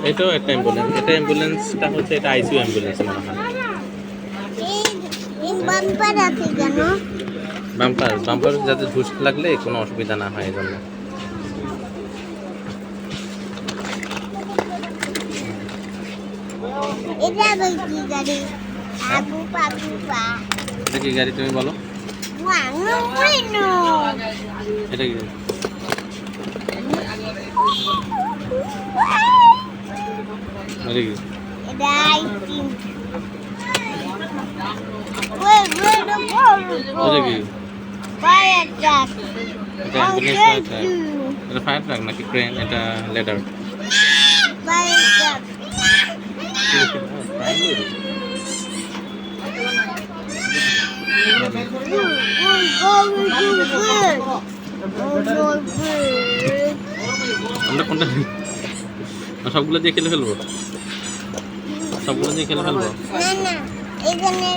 এটাও একটা অ্যাম্বুলেন্স। এটা অ্যাম্বুলেন্সটা হচ্ছে এটা আইসিইউ অ্যাম্বুলেন্স মনে হয়। বাম্পার আছে কেন? বাম্পার বাম্পার যাতে ঝুস লাগলে কোনো অসুবিধা না হয় এই জন্য। এটা আবার কি গাড়ি? আবু পাবু পা এটা কি গাড়ি তুমি বলো? ওয়ানো ওয়ানো এটা কি? এটা কি? এটা আইসক্রিম ওই বড় এটা কি? ফায়ার ট্রাক এটা অ্যাম্বুলেন্স না, এটা ফায়ার ট্রাক নাকি ক্রেন? এটা লেডার। ফায়ার ট্রাক আমরা কোনটা সবগুলো দিয়ে খেলে ফেলবো? সবগুলো দিয়ে খেলে ফেলবো? না না এখানে